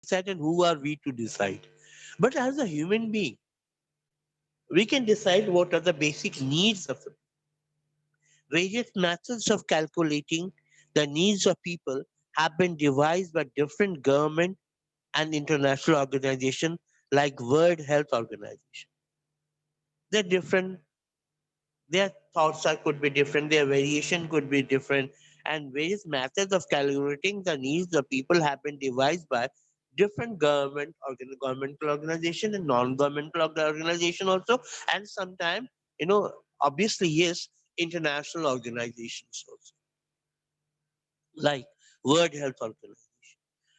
decide and who are we to decide? But as a human being, we can decide what are the basic needs of it. Various methods of calculating the needs of people have been devised by different government and international organizations like World Health Organization. They're different, their thoughts are could be different, their variation could be different, and various methods of calculating the needs of people have been devised by different governmental organization and non-governmental organization also, and sometimes, obviously yes, international organizations also, like World Health Organization.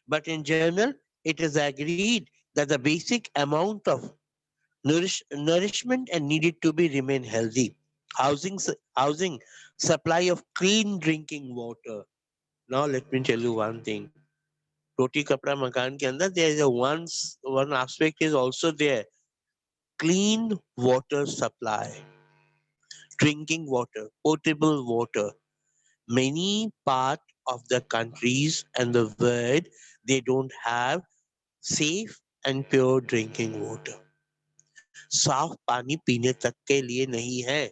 But in general, it is agreed that the basic amount of nourishment and needed to be remain healthy. Housing, supply of clean drinking water. Now let me tell you one thing. Roti kapda makan ke andar there is a one aspect is also there. Clean water supply, drinking water, potable water. Many part of the countries and the world, they don't have safe and pure drinking water. साफ पानी पीने तक के लिए नहीं है.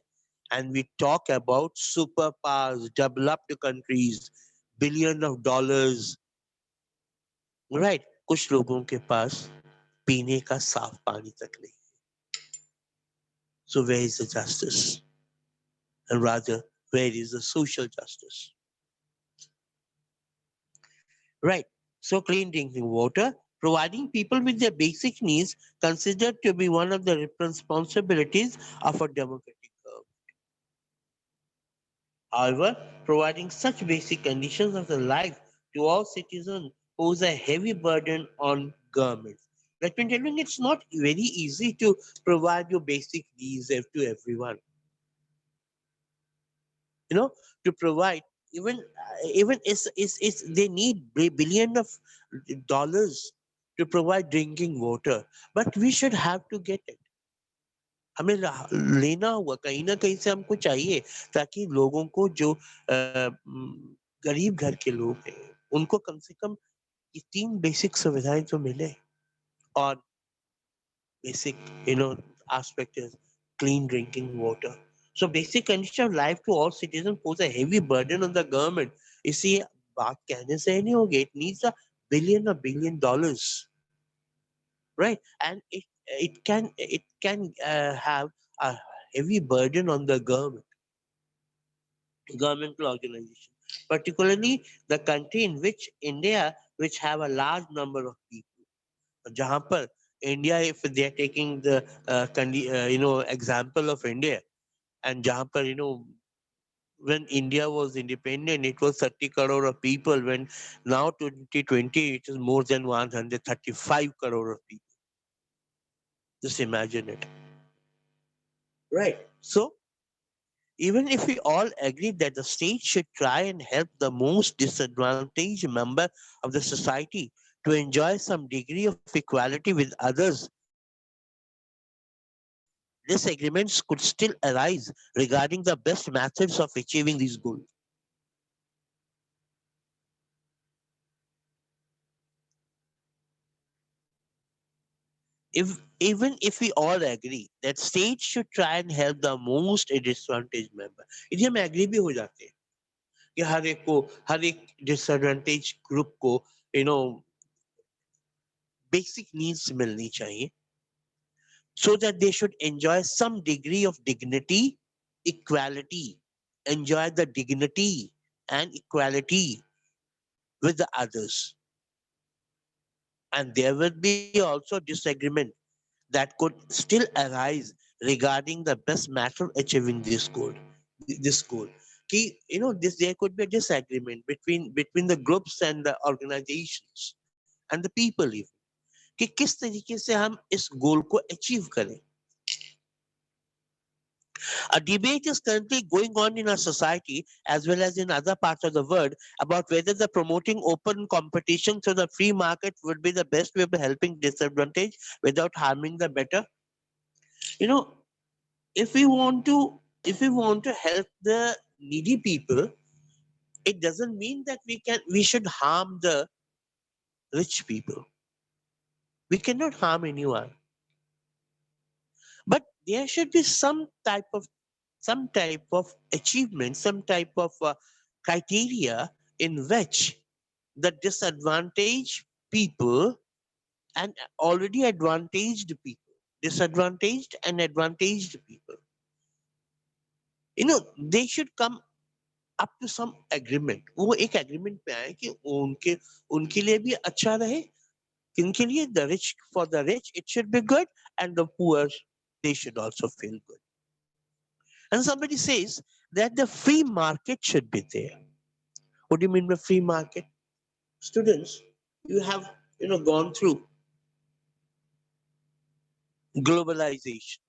And we talk about superpowers, developed countries, billion of dollars, right? कुछ लोगों के पास पीने का साफ पानी तक नहीं. So where is the justice? And rather, where is the social justice? Right. So clean drinking water, providing people with their basic needs, considered to be one of the responsibilities of a democratic government. However, providing such basic conditions of the life to all citizens pose a heavy burden on governments. Let me tell you, it's not very easy to provide your basic needs to everyone. You know, to provide even it's they need billion of dollars to provide drinking water, but we should have to get it. हमें लेना होगा कहीं ना कहीं से हमको चाहिए ताकि लोगों को जो गरीब घर के लोग हैं उनको कम से कम ये तीन बेसिक सुविधाएं तो मिले. और basic aspect is clean drinking water. So basic condition of life to all citizens pose a heavy burden on the government. इसी बात कहने से नहीं होगी. It needs a billion dollars, right? And it can have a heavy burden on the governmental organization, particularly the country in which India, which have a large number of people. जहाँ पर India, if they are taking the example of India, and जहाँ पर when India was independent, it was 30 crore of people. When now 2020, it is more than 135 crore of people. Just imagine it, right? So even if we all agree that the state should try and help the most disadvantaged member of the society to enjoy some degree of equality with others, disagreements could still arise regarding the best methods of achieving these goals. If even if we all agree that states should try and help the most disadvantaged member, यदि हम agree भी हो जाते हैं कि हर एक disadvantaged group को you know basic needs मिलनी चाहिए, so that they should enjoy some degree of dignity, equality, enjoy the dignity and equality with the others. And there will be also disagreement that could still arise regarding the best method achieving this goal. This goal. This there could be a disagreement between the groups and the organizations and the people even. कि किस तरीके से हम इस गोल को achieve करें. A debate is currently going on in our society as well as in other parts of the world about whether the promoting open competition through the free market would be the best way of helping disadvantage without harming the better. You know, if we want to help the needy people, it doesn't mean that we should harm the rich people. We cannot harm anyone, but there should be some type of achievement, some type of criteria in which the disadvantaged people and already advantaged people, disadvantaged and advantaged people, they should come up to some agreement. वो एक agreement पे आए कि उनके उनके लिए भी अच्छा रहे, किनके लिए, the rich, for the rich it should be good, and the poor, they should also feel good. And somebody says that the free market should be there. What do you mean by free market? Students, you have gone through globalization.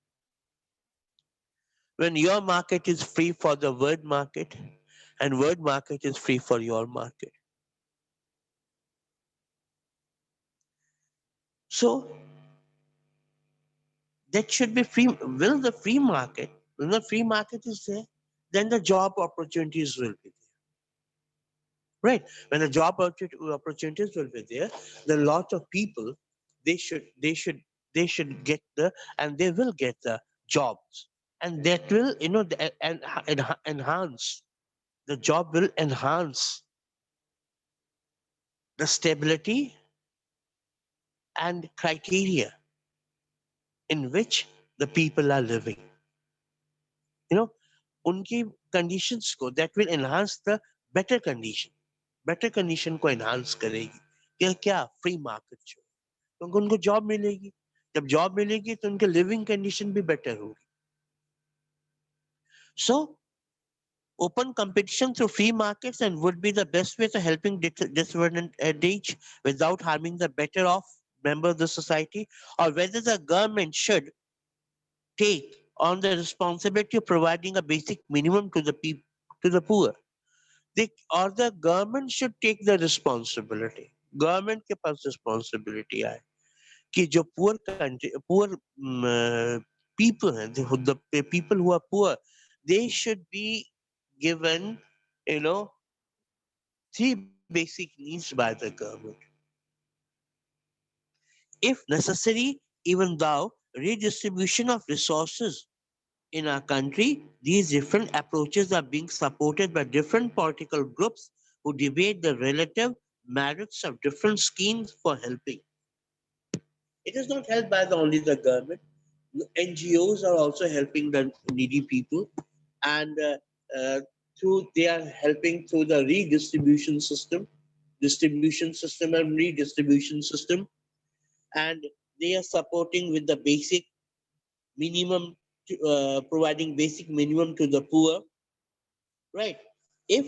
When your market is free for the world market, and world market is free for your market. So that should be free. Will the free market, when the free market is there, then the job opportunities will be there. Right? When the job opportunities will be there, the lot of people, they should get the, and they will get the jobs, and that will enhance, the job will enhance the stability and criteria in which the people are living. You know, उनकी conditions को, that will enhance the better condition. Better condition को enhance करेगी क्या क्या free market जो, क्योंकि उनको job मिलेगी, जब जॉब मिलेगी तो उनके लिविंग कंडीशन भी बेटर होगी. सो open competition through free markets and would be the best way to helping disadvantaged without harming the better off member of the society, or whether the government should take on the responsibility of providing a basic minimum to the people, to the poor. They, or the government should take the responsibility. Government के पास responsibility है कि जो poor people हैं, the people who are poor, they should be given, you know three basic needs by the government. If necessary, even though redistribution of resources in our country, these different approaches are being supported by different political groups who debate the relative merits of different schemes for helping. It is not helped by only the government. NGOs are also helping the needy people, and they are helping through the distribution system and redistribution system, and they are supporting with the basic minimum, providing basic minimum to the poor. Right? If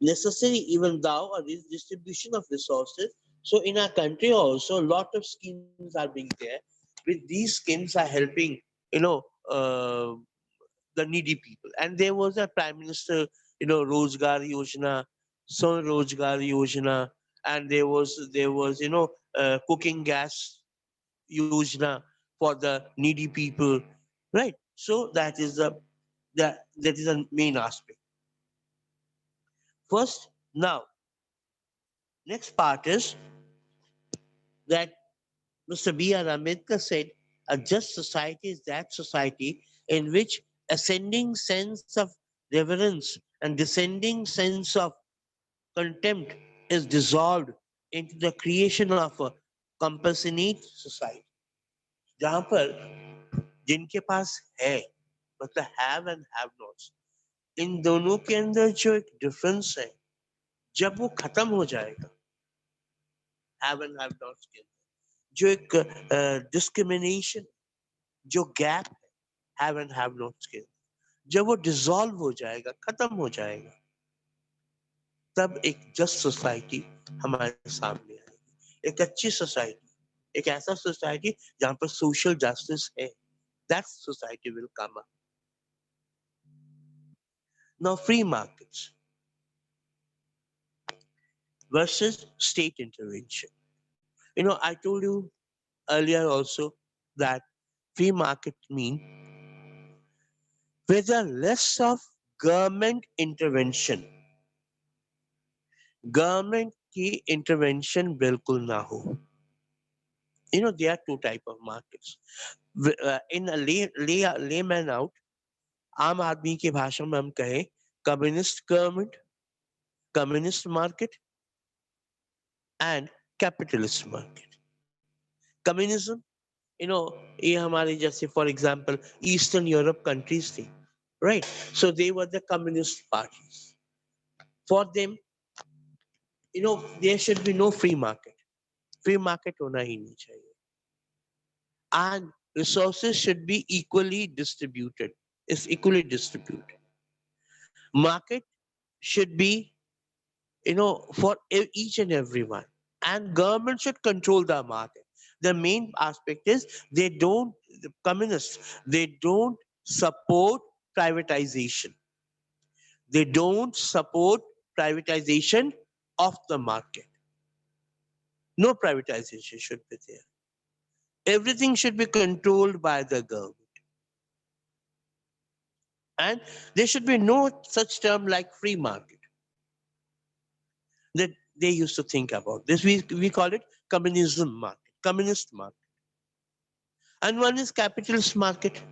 necessary, even thou a distribution of resources. So in our country also, a lot of schemes are being there. With these schemes are helping, you know, uh, the needy people. And there was a prime minister, Rozgar Yojana, Son Rozgar Yojana, and there was cooking gas Yojana for the needy people, right? So that is the main aspect. First, now next part is that Mr. B.R. Ambedkar said, a just society is that society in which ascending sense of reverence and descending sense of contempt is dissolved into the creation of a compassionate society. जहां पर जिनके पास है, मतलब have and have nots, इन दोनों के अंदर जो एक डिफरेंस है, जब वो खत्म हो जाएगा, हैव एंड हैव नॉट्स के अंदर जो एक डिस्क्रिमिनेशन, जो गैप है हैव एंड हैव नॉट्स के, जब वो डिसॉल्व हो जाएगा, खत्म हो जाएगा, तब एक जस्ट सोसाइटी हमारे सामने आएगी, एक अच्छी सोसाइटी, एक ऐसा सोसाइटी जहां पर सोशल जस्टिस है. That society will come up. Now free markets versus state intervention. I told you earlier also that free market mean with a less of government intervention. Government कि intervention बिल्कुल ना हो. There are two type of markets. In a layman out, आम आदमी की भाषा में हम कहें communist government, communist market and capitalist market. Communism, ये हमारे जैसे for example eastern Europe countries थी, right. So they were the communist parties. For them, there should be no free market. Free market होना ही नहीं चाहिए. And resources should be equally distributed. Is equally distributed. Market should be, for each and everyone. And government should control the market. The main aspect is the communists, they don't support privatization. They don't support privatization of the market. No privatization should be there. Everything should be controlled by the government. And there should be no such term like free market that they used to think about. This we call it communism market, communist market. And one is capitalist market.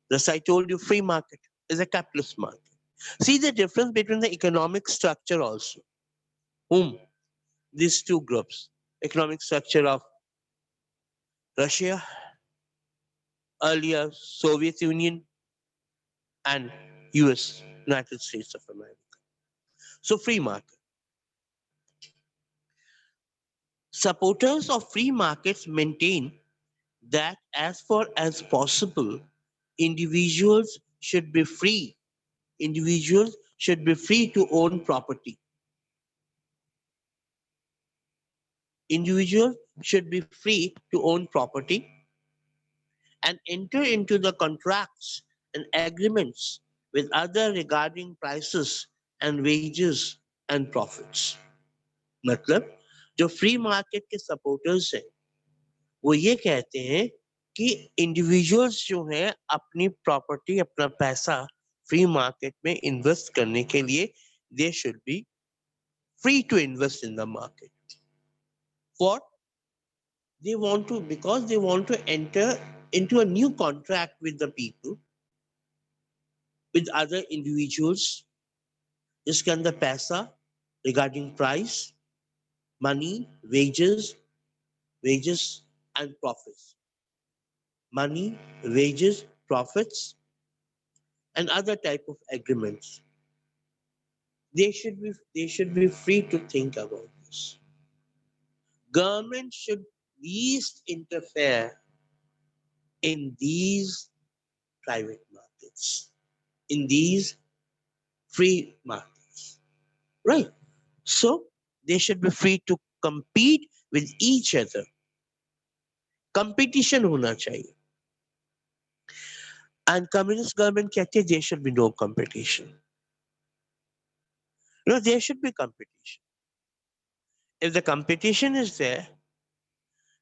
Thus I told you free market is a capitalist market. See the difference between the economic structure also. Whom? These two groups. Economic structure of Russia, earlier Soviet Union, and US, United States of America. So free market. Supporters of free markets maintain that as far as possible, individuals should be free. Individuals should be free to own property. Individuals should be free to own property and enter into the contracts and agreements with other regarding prices and wages and profits. मतलब जो free market के supporters हैं वो ये कहते हैं कि individuals जो हैं अपनी प्रॉपर्टी, अपना पैसा फ्री मार्केट में इन्वेस्ट करने के लिए they should be free to invest in the market. For they want to, because they want to enter into a new contract with the people, with other individuals, जिसके अंदर पैसा, regarding price, money, wages and profits. Money, wages, profits, and other type of agreements. They should be free to think about this. Government should least interfere in these private markets, in these free markets, right? So they should be free to compete with each other. Competition होना चाहिए. And communist government कहते हैं there should be no competition. No, there should be competition. If the competition is there,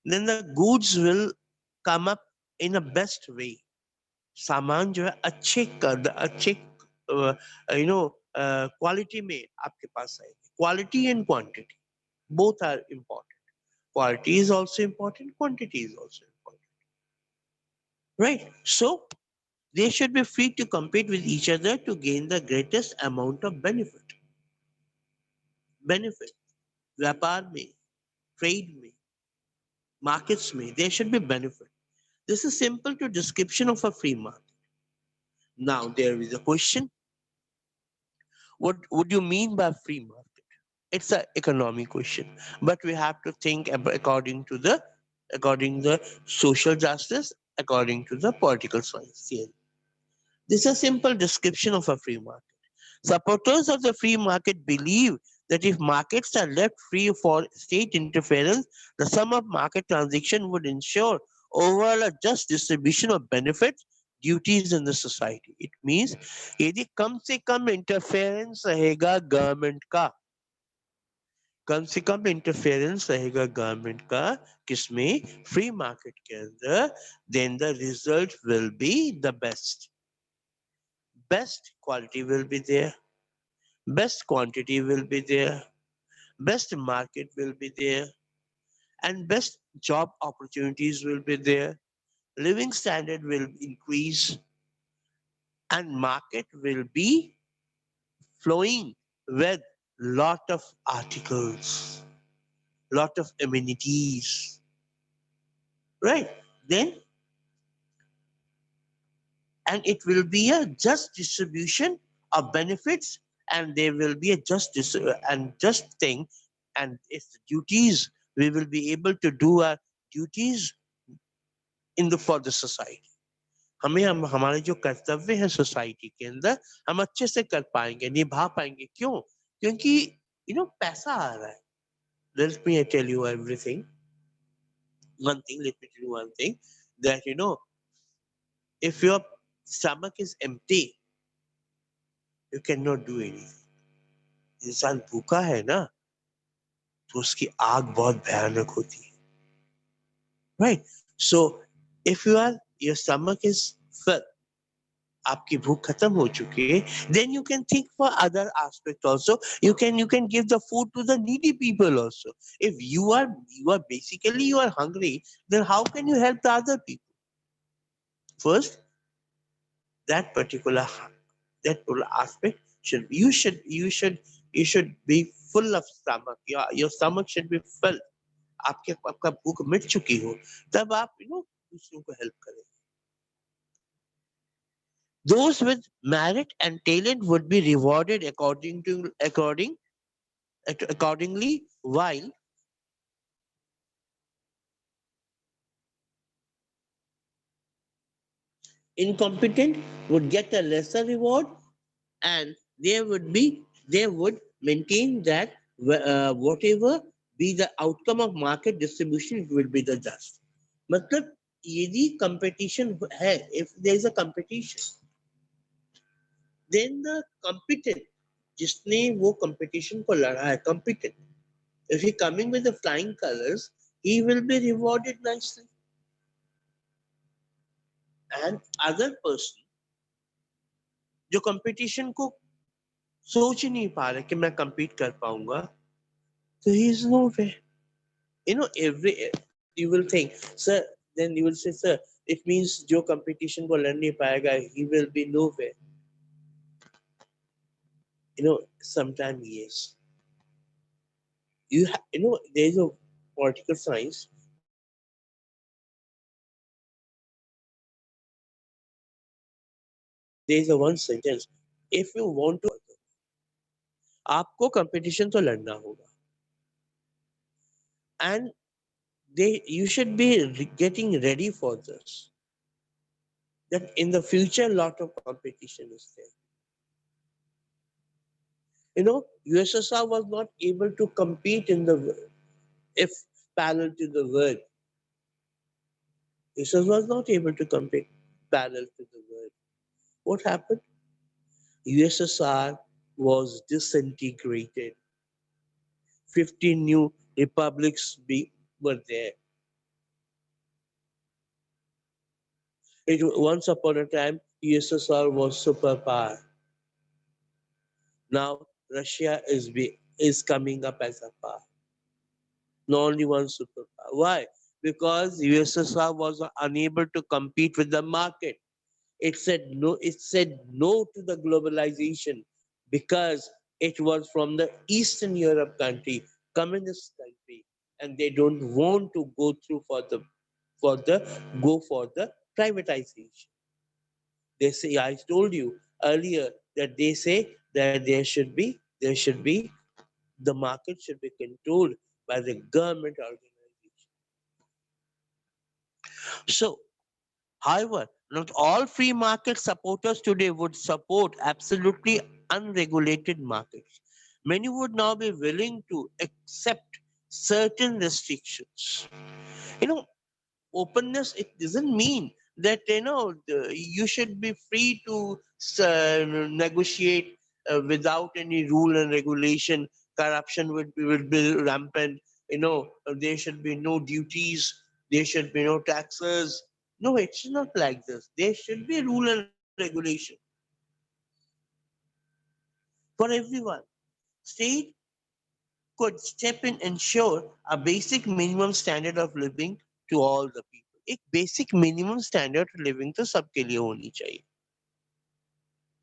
then the goods will come up in a best way. सामान जो है अच्छे quality में आपके पास आएगी. Quality and quantity both are important. Quality is also important, quantity is also important, right? So they should be free to compete with each other to gain the greatest amount of benefit. Benefit, व्यापार में, trade में, markets में, there should be benefit. This is simple to description of a free market. Now there is a question. What would you mean by free market? It's an economic question, but we have to think according the social justice, according to the political science theory. This is a simple description of a free market. Supporters of the free market believe that if markets are left free for state interference, the sum of market transaction would ensure overall a just distribution of benefits, duties in the society. It means यदि कम से कम interference रहेगा government का, कम से कम interference रहेगा government का किसमें, free market के अंदर, then the result will be the best. Best quality will be there, best quantity will be there, best market will be there, and best job opportunities will be there. Living standard will increase, and market will be flowing with lot of articles, lot of amenities, right? Then, and it will be a just distribution of benefits, and there will be a and just thing, and if the duties, we will be able to do our duties in the for the society. हम हमारे जो कर्तव्य है society के अंदर हम अच्छे से कर पाएंगे, निभा पाएंगे। क्यों? क्योंकि पैसा आ रहा है। Let me tell you everything. One thing, let me tell you one thing, that if your stomach is empty, you cannot do anything. इंसान भूखा है ना, तो उसकी आग बहुत भयानक होती है, right? So if your stomach is full, आपकी भूख खत्म हो चुकी है, then you can think for other aspect also. You can give the food to the needy people also. If you are basically you are hungry, then how can you help the other people? First, that particular aspect you should be full of stomach. Your stomach should be full. आपका भूख मिट चुकी हो, तब आप दूसरों को help करें. Those with merit and talent would be rewarded accordingly, while incompetent would get a lesser reward, and they would maintain that whatever be the outcome of market distribution, it will be the just. मतलब यदि competition है, if there is a competition, then the competent, जिसने वो competition को लड़ा है, competent, if he coming with the flying colors, he will be rewarded nicely. And other person जो competition को सोच ही नहीं पा रहे कि मैं compete कर पाऊंगा, so he is nowhere. Every you will think, sir, then you will say, sir, it means जो competition को लड़ नहीं पाएगा, he will be nowhere. Sometimes yes. There is a political science. There is a one sentence. If you want to आपको competition तो लड़ना होगा, and you should be getting ready for this, that in the future lot of competition is there. USSR was not able to compete in the if parallel to the world. USSR was not able to compete parallel to the world. What happened? USSR was disintegrated. 15 new republics were there. Once upon a time, USSR was superpower. Now Russia is coming up as a power. Not only one superpower. Why? Because USSR was unable to compete with the market. It said no. It said no to the globalization because it was from the Eastern Europe country, communist country, and they don't want to go through for the privatization. They say, I told you earlier that they say that there should be the market should be controlled by the government organization. So, however, not all free market supporters today would support absolutely unregulated markets. Many would now be willing to accept certain restrictions. You know, Openness, it doesn't mean that you should be free to negotiate without any rule and regulation. Corruption would be rampant. There should be no duties, there should be no taxes. No, it's not like this. There should be rule and regulation for everyone. State could step in and ensure a basic minimum standard of living to all the people. एक basic minimum standard of living तो सबके लिए होनी चाहिए.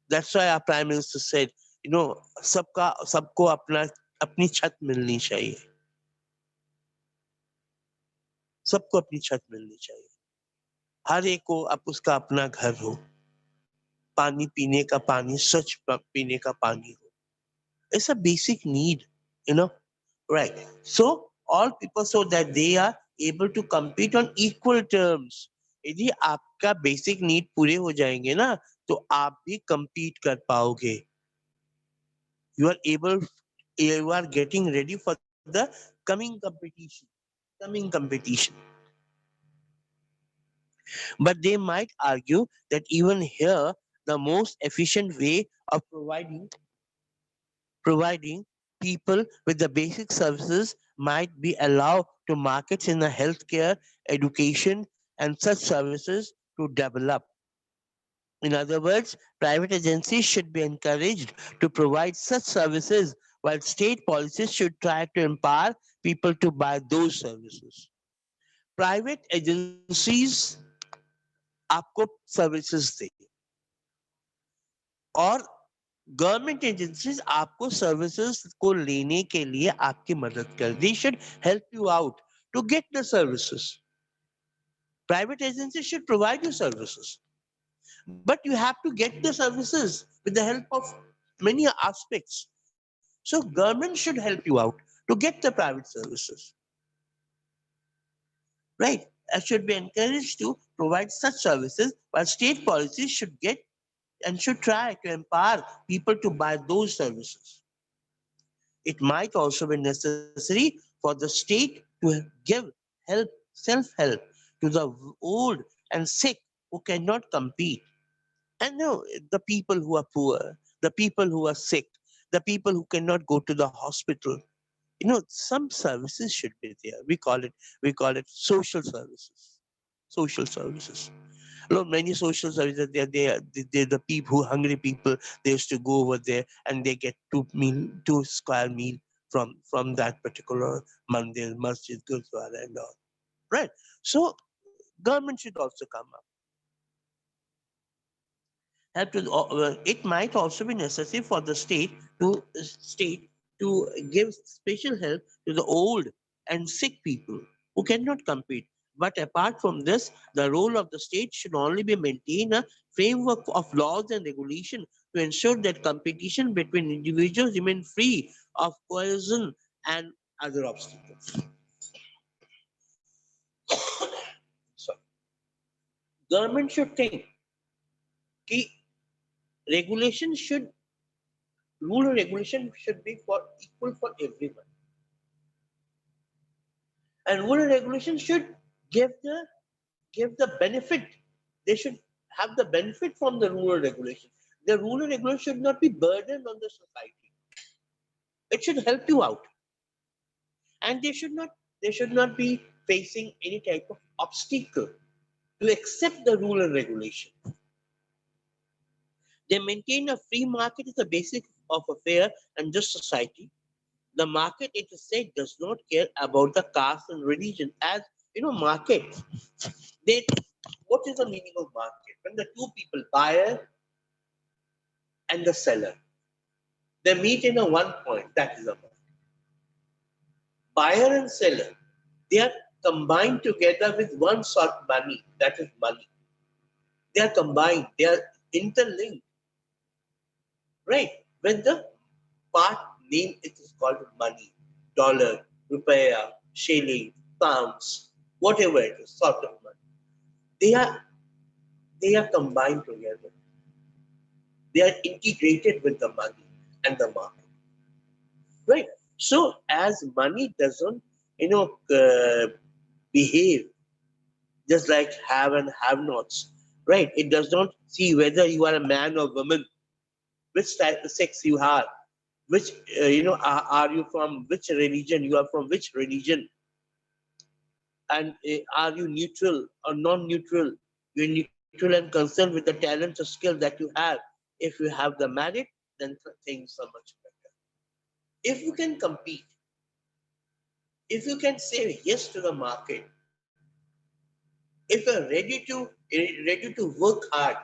That's why our prime minister said, सबको अपनी छत मिलनी चाहिए. सबको अपनी छत मिलनी चाहिए. हर एक को अब उसका अपना घर हो. पानी पीने का पानी, स्वच्छ पीने का पानी हो. It's a basic need, you know. Right. So all people, so that they are able to compete on equal terms. यदि आपका बेसिक नीड पूरे हो जाएंगे ना, तो आप भी compete कर पाओगे. You are getting ready for the coming competition. Coming competition. But they might argue that even here, the most efficient way of providing people with the basic services might be allowed to markets in the healthcare, education, and such services to develop. In other words, private agencies should be encouraged to provide such services, while state policies should try to empower people to buy those services. Private agencies आपको services दे और government agencies आपको services को लेने के लिए आपकी मदद कर. They should help you out to get the services. Private agencies should provide you services, but you have to get the services with the help of many aspects. So government should help you out to get the private services, right? And should be encouraged to provide such services, while state policies should get and should try to empower people to buy those services. It might also be necessary for the state to give help, self-help to the old and sick who cannot compete. And no, the people who are poor, the people who are sick, the people who cannot go to the hospital. Some services should be there. We call it social services. Social services. Many social services, they're the people who hungry people. They used to go over there and they get two square meal from that particular mandir, masjid, gurdwara, and all. Right. So government should also come up. It might also be necessary for the state to give special help to the old and sick people who cannot compete. But apart from this, the role of the state should only be maintain a framework of laws and regulation to ensure that competition between individuals remain free of coercion and other obstacles. So, government should think कि regulation should rule and regulation should be for equal for everyone. And rule and regulation should give the benefit. They should have the benefit from the rule and regulation. The rule and regulation should not be burden on the society. It should help you out. And they should not be facing any type of obstacle to accept the rule and regulation. They maintain a free market is the basic of a fair and just society. The market, it is said, does not care about the caste and religion. As market, they what is the meaning of market? When the two people, buyer and the seller, they meet in a one point, that is a market. Buyer and seller, they are combined together with one sort of money, that is money. They are combined, they are interlinked, right? When the part name, it is called money, dollar, rupiah, shilling, pounds, whatever it is, sort of money. They are they are combined together. They are integrated with the money and the market, right? So as money doesn't, behave just like have and have-nots, right? It does not see whether you are a man or woman, which type of sex you are, which are you from which religion, you are from which religion, and are you neutral or non-neutral? You're neutral and concerned with the talents or skill that you have. If you have the merit, then things are much better. If you can compete, If you can say yes to the market, if you're ready to work hard,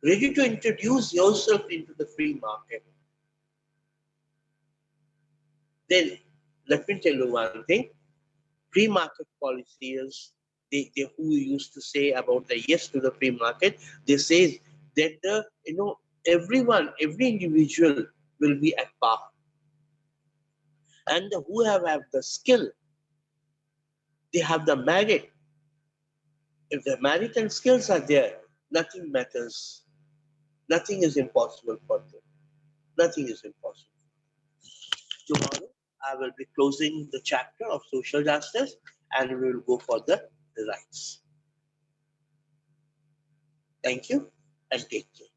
ready to introduce yourself into the free market, then let me tell you one thing. Free market policy is who used to say about the yes to the free market. They say that every individual will be at par, and who have the skill, they have the merit. If the merit and skills are there, nothing matters. Nothing is impossible for them. Nothing is impossible. Tomorrow, I will be closing the chapter of social justice and we will go for the rights. Thank you and take care.